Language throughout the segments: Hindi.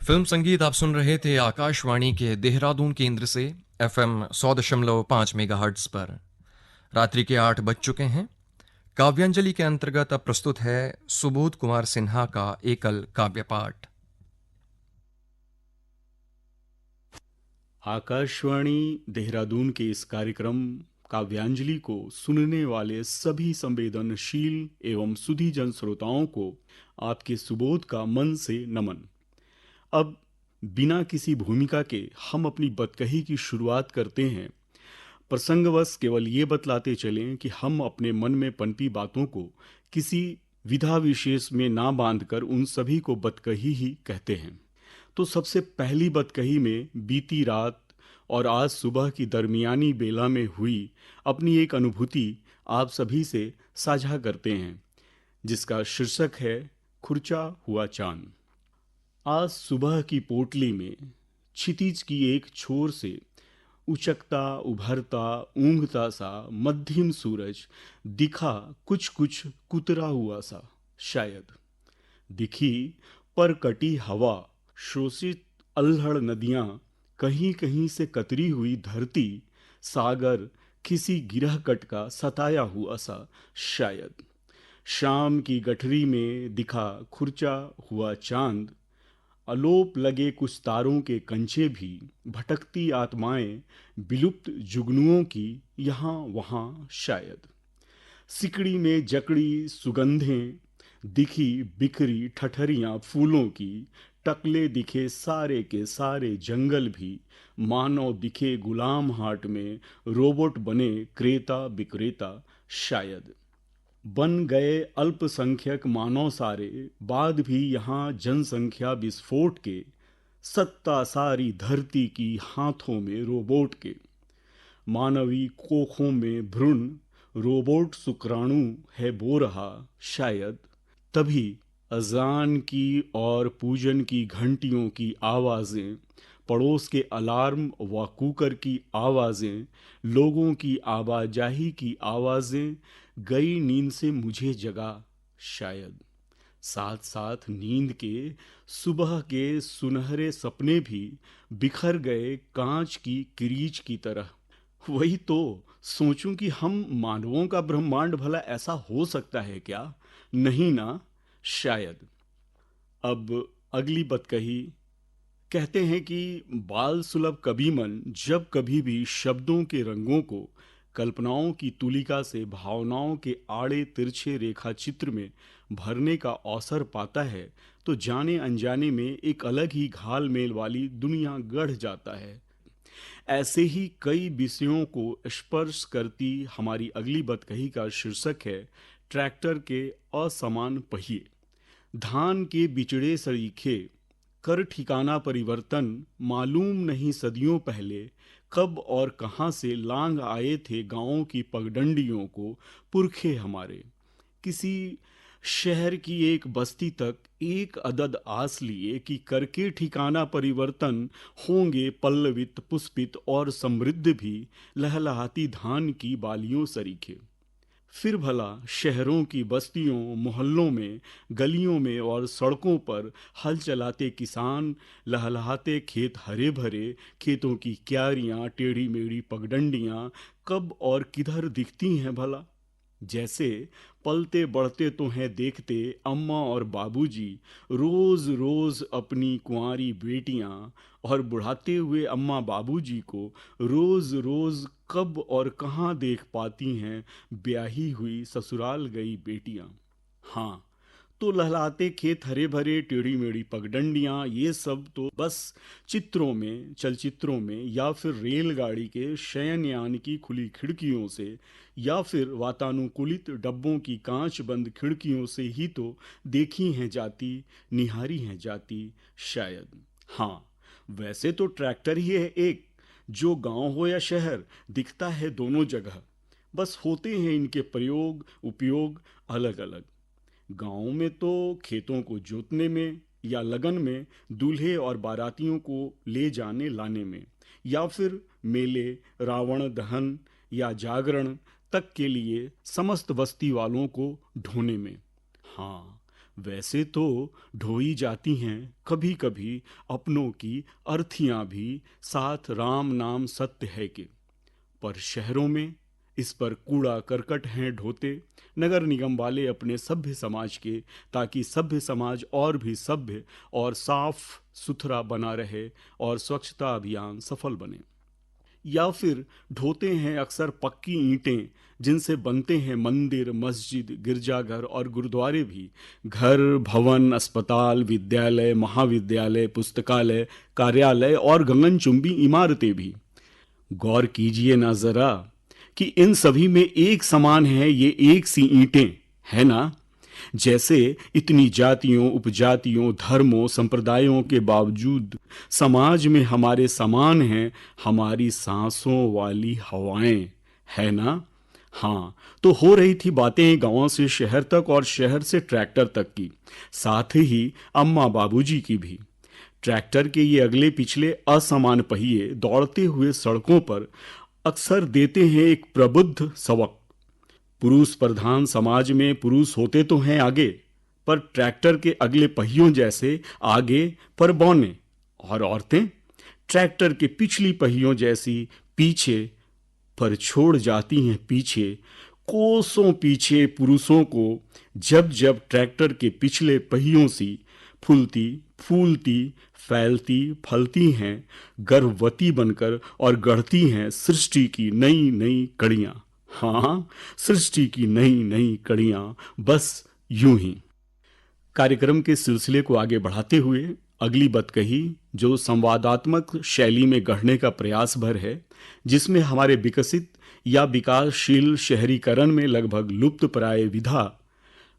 फिल्म संगीत आप सुन रहे थे आकाशवाणी के देहरादून केंद्र से एफएम 100.5 मेगाहर्ट्ज पर। रात्रि के 8 बज चुके हैं। काव्यांजलि के अंतर्गत अब प्रस्तुत है सुबोध कुमार सिन्हा का एकल काव्य पाठ। आकाशवाणी देहरादून के इस कार्यक्रम काव्यांजलि को सुनने वाले सभी संवेदनशील एवं सुधीजन श्रोताओं को आपके सुबोध का मन से नमन। अब बिना किसी भूमिका के हम अपनी बतकही की शुरुआत करते हैं। प्रसंगवश केवल ये बतलाते चलें कि हम अपने मन में पनपी बातों को किसी विधा विशेष में ना बांधकर उन सभी को बतकही ही कहते हैं। तो सबसे पहली बतकही में बीती रात और आज सुबह की दरमियानी बेला में हुई अपनी एक अनुभूति आप सभी से साझा करते हैं, जिसका शीर्षक है खुर्चा हुआ चांद। आज सुबह की पोटली में क्षितिज की एक छोर से उचकता उभरता ऊंघता सा मध्यम सूरज दिखा, कुछ कुछ कुतरा हुआ सा शायद। दिखी पर कटी हवा, शोषित अल्हड़ नदियां, कहीं कहीं से कतरी हुई धरती, सागर किसी गिरह कट का सताया हुआ सा शायद। शाम की गठरी में दिखा खुर्चा हुआ चांद, अलोप लगे कुछ तारों के कंचे भी, भटकती आत्माएं विलुप्त जुगनुओं की यहाँ वहाँ शायद। सिकड़ी में जकड़ी सुगंधें दिखी, बिखरी ठठरियां फूलों की, टकले दिखे सारे के सारे जंगल भी, मानव दिखे गुलाम हाट में रोबोट बने क्रेता विक्रेता शायद। बन गए अल्पसंख्यक मानव सारे, बाद भी यहाँ जनसंख्या विस्फोट के, सत्ता सारी धरती की हाथों में रोबोट के। मानवी कोखों में भ्रूण, रोबोट शुक्राणु है बो रहा शायद। तभी अजान की और पूजन की घंटियों की आवाज़ें, पड़ोस के अलार्म व कुकर की आवाज़ें, लोगों की आवाजाही की आवाज़ें गई नींद से मुझे जगा शायद। साथ साथ नींद के सुबह के सुनहरे सपने भी बिखर गए कांच की किरीच की तरह। वही तो सोचूं कि हम मानवों का ब्रह्मांड भला ऐसा हो सकता है क्या? नहीं ना, शायद। अब अगली बतकही कहते हैं कि बाल सुलभ कभी मन जब कभी भी शब्दों के रंगों को कल्पनाओं की तुलिका से भावनाओं के आड़े तिरछे रेखा चित्र में भरने का अवसर पाता है, तो जाने अनजाने में एक अलग ही घाल मेल वाली दुनिया गढ़ जाता है। ऐसे ही कई विषयों को स्पर्श करती हमारी अगली बतकही का शीर्षक है ट्रैक्टर के असमान पहिए। धान के बिचड़े सरीखे, कर ठिकाना परिवर्तन, मालूम नहीं सदियों पहले कब और कहाँ से लांग आए थे गांवों की पगडंडियों को पुरखे हमारे। किसी शहर की एक बस्ती तक एक अदद आस लिए कि करके ठिकाना परिवर्तन होंगे पल्लवित पुष्पित और समृद्ध भी लहलहाती धान की बालियों सरीखे। फिर भला शहरों की बस्तियों मोहल्लों में गलियों में और सड़कों पर हल चलाते किसान, लहलहाते खेत हरे भरे, खेतों की क्यारियां टेढ़ी मेढ़ी पगडंडियां कब और किधर दिखती हैं भला? जैसे पलते बढ़ते तो हैं देखते अम्मा और बाबूजी, रोज रोज अपनी कुंवारी बेटियां, और बुढ़ाते हुए अम्मा बाबूजी को रोज रोज कब और कहाँ देख पाती हैं ब्याही हुई ससुराल गई बेटियां। हाँ, तो लहलाते खेत हरे भरे टेढ़ी मेढ़ी पगडंडियां, ये सब तो बस चित्रों में, चलचित्रों में, या फिर रेलगाड़ी के शयनयान की खुली खिड़कियों से, या फिर वातानुकूलित डब्बों की कांच बंद खिड़कियों से ही तो देखी हैं जाती, निहारी हैं जाती शायद। हाँ, वैसे तो ट्रैक्टर ही है एक, जो गांव हो या शहर दिखता है दोनों जगह। बस होते हैं इनके प्रयोग उपयोग अलग अलग। गांव में तो खेतों को जोतने में या लगन में, दूल्हे और बारातियों को ले जाने लाने में, या फिर मेले, रावण दहन या जागरण तक के लिए समस्त बस्ती वालों को ढोने में। हाँ, वैसे तो ढोई जाती हैं कभी कभी अपनों की अर्थियां भी, साथ राम नाम सत्य है के। पर शहरों में इस पर कूड़ा करकट हैं ढोते नगर निगम वाले अपने सभ्य समाज के, ताकि सभ्य समाज और भी सभ्य और साफ सुथरा बना रहे और स्वच्छता अभियान सफल बने। या फिर ढोते हैं अक्सर पक्की ईंटें, जिनसे बनते हैं मंदिर, मस्जिद, गिरजाघर और गुरुद्वारे भी, घर, भवन, अस्पताल, विद्यालय, महाविद्यालय, पुस्तकालय, कार्यालय और गगनचुंबी इमारतें भी। गौर कीजिए ना जरा कि इन सभी में एक समान है ये एक सी ईंटें, है ना। जैसे इतनी जातियों, उपजातियों, धर्मों, संप्रदायों के बावजूद समाज में हमारे समान हैं हमारी सांसों वाली हवाएं, है ना। हाँ, तो हो रही थी बातें गांव से शहर तक और शहर से ट्रैक्टर तक की, साथ ही अम्मा बाबूजी की भी। ट्रैक्टर के ये अगले पिछले असमान पहिए दौड़ते हुए सड़कों पर अक्सर देते हैं एक प्रबुद्ध सबक। पुरुष प्रधान समाज में पुरुष होते तो हैं आगे, पर ट्रैक्टर के अगले पहियों जैसे आगे पर बौने, और औरतें ट्रैक्टर के पिछली पहियों जैसी पीछे, पर छोड़ जाती हैं पीछे, कोसों पीछे पुरुषों को। जब जब ट्रैक्टर के पिछले पहियों सी फूलती फूलती फैलती फलती हैं गर्भवती बनकर और गढ़ती हैं सृष्टि की नई नई कड़ियां। हाँ, सृष्टि की नई नई कड़ियां, बस यूं ही। कार्यक्रम के सिलसिले को आगे बढ़ाते हुए अगली बतकही, जो संवादात्मक शैली में गढ़ने का प्रयास भर है, जिसमें हमारे विकसित या विकासशील शहरीकरण में लगभग लुप्त प्राय विधा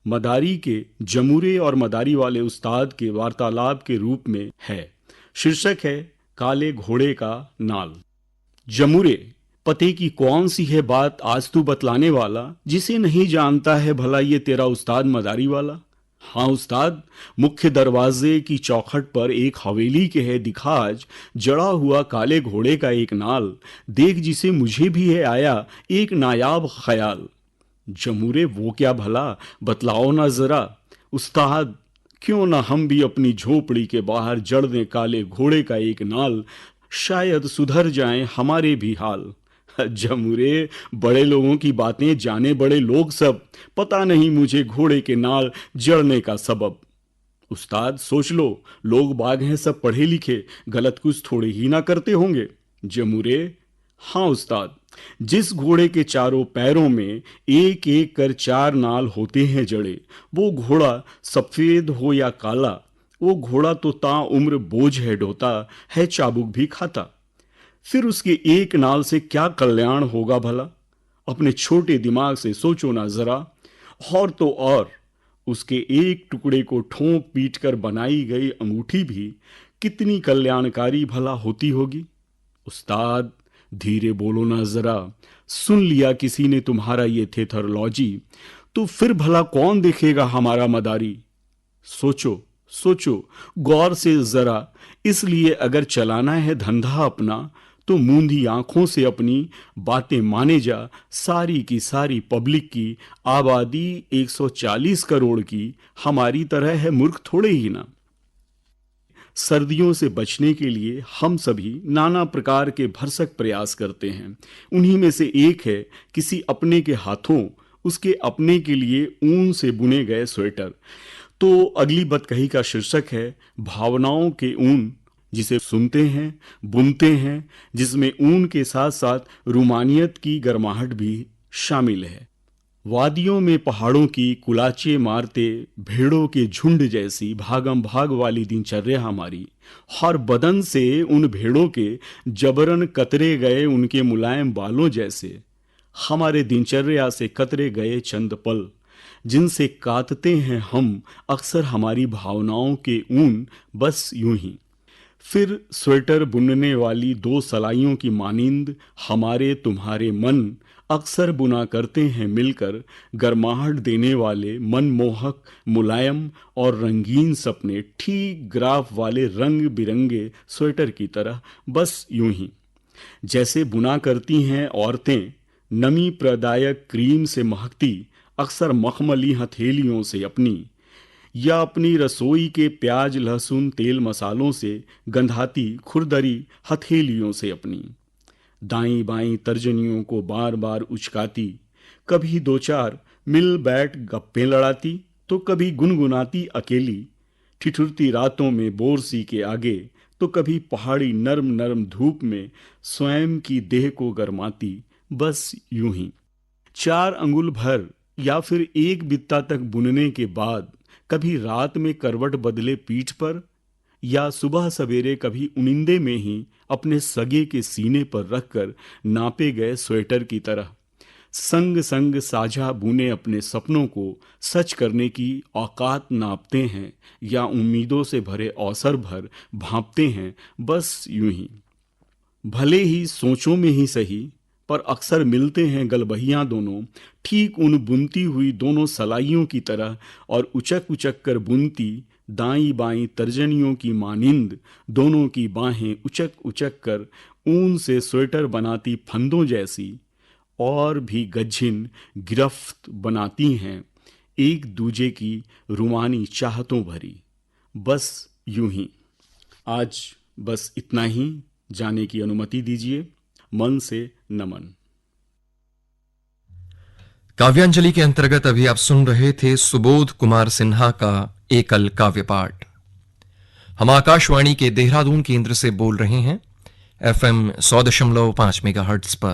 मदारी के जमूरे और मदारी वाले उस्ताद के वार्तालाप के रूप में है। शीर्षक है काले घोड़े का नाल। जमूरे, पते की कौन सी है बात आज तू बतलाने वाला, जिसे नहीं जानता है भला ये तेरा उस्ताद मदारी वाला। हाँ उस्ताद, मुख्य दरवाजे की चौखट पर एक हवेली के है दिखा आज जड़ा हुआ काले घोड़े का एक नाल, देख जिसे मुझे भी है आया एक नायाब ख्याल। जमूरे, वो क्या भला, बतलाओ ना जरा। उस्ताद, क्यों ना हम भी अपनी झोपड़ी के बाहर जड़ दें काले घोड़े का एक नाल, शायद सुधर जाएं हमारे भी हाल। जमूरे, बड़े लोगों की बातें जाने बड़े लोग सब, पता नहीं मुझे घोड़े के नाल जड़ने का सबब। उस्ताद, सोच लो, लोग बाग हैं सब पढ़े लिखे, गलत कुछ थोड़े ही ना करते होंगे। जमूरे, हाँ उस्ताद, जिस घोड़े के चारों पैरों में एक एक कर 4 नाल होते हैं जड़े, वो घोड़ा सफेद हो या काला, वो घोड़ा तो ताउम्र बोझ है ढोता, है चाबुक भी खाता। फिर उसके एक नाल से क्या कल्याण होगा भला, अपने छोटे दिमाग से सोचो ना जरा। और तो और, उसके एक टुकड़े को ठोंक पीट कर बनाई गई अंगूठी भी कितनी कल्याणकारी भला होती होगी। उस्ताद, धीरे बोलो ना जरा, सुन लिया किसी ने तुम्हारा ये थेथरलॉजी, तो फिर भला कौन देखेगा हमारा मदारी। सोचो सोचो गौर से जरा, इसलिए अगर चलाना है धंधा अपना, तो मूंधी आंखों से अपनी बातें माने जा। सारी की सारी पब्लिक की आबादी 140 करोड़ की हमारी तरह है मूर्ख थोड़े ही ना। सर्दियों से बचने के लिए हम सभी नाना प्रकार के भरसक प्रयास करते हैं। उन्हीं में से एक है किसी अपने के हाथों उसके अपने के लिए ऊन से बुने गए स्वेटर। तो अगली बतकही का शीर्षक है भावनाओं के ऊन, जिसे सुनते हैं, बुनते हैं, जिसमें ऊन के साथ साथ रूमानियत की गर्माहट भी शामिल है। वादियों में पहाड़ों की कुलाचे मारते भेड़ों के झुंड जैसी भागम भाग वाली दिनचर्या हमारी, और बदन से उन भेड़ों के जबरन कतरे गए उनके मुलायम बालों जैसे हमारे दिनचर्या से कतरे गए चंद पल, जिनसे काटते हैं हम अक्सर हमारी भावनाओं के ऊन, बस यूं ही। फिर स्वेटर बुनने वाली 2 सलाइयों की मानिंद हमारे तुम्हारे मन अक्सर बुना करते हैं मिलकर गर्माहट देने वाले मनमोहक मुलायम और रंगीन सपने, ठीक ग्राफ वाले रंग बिरंगे स्वेटर की तरह, बस यूं ही। जैसे बुना करती हैं औरतें नमी प्रदायक क्रीम से महकती अक्सर मखमली हथेलियों से अपनी, या अपनी रसोई के प्याज लहसुन तेल मसालों से गंधाती खुरदरी हथेलियों से अपनी दाईं बाईं तर्जनियों को बार बार उचकाती, कभी दो चार मिल बैठ गप्पे लड़ाती तो कभी गुनगुनाती अकेली, ठिठुरती रातों में बोरसी के आगे तो कभी पहाड़ी नर्म नर्म धूप में स्वयं की देह को गरमाती। बस यूं ही 4 अंगुल भर या फिर 1 बित्ता तक बुनने के बाद कभी रात में करवट बदले पीठ पर या सुबह सवेरे कभी उनिंदे में ही अपने सगे के सीने पर रखकर नापे गए स्वेटर की तरह संग संग साझा बुने अपने सपनों को सच करने की औकात नापते हैं या उम्मीदों से भरे अवसर भर भांपते हैं। बस यूं ही भले ही सोचों में ही सही, पर अक्सर मिलते हैं गलबहियां दोनों, ठीक उन बुनती हुई दोनों सलाइयों की तरह, और उचक उचक कर बुनती दाई बाईं तर्जनियों की मानिंद दोनों की बाहें उचक उचक कर ऊन से स्वेटर बनाती फंदों जैसी और भी गज्जिन गिरफ्त बनाती हैं एक दूजे की रुमानी चाहतों भरी। बस यूं ही आज बस इतना ही जाने की अनुमति दीजिए। मन से नमन। काव्यांजलि के अंतर्गत अभी आप सुन रहे थे सुबोध कुमार सिन्हा का एकल काव्य पाठ। हम आकाशवाणी के देहरादून केंद्र से बोल रहे हैं FM 100.5 मेगाहर्ट्ज पर।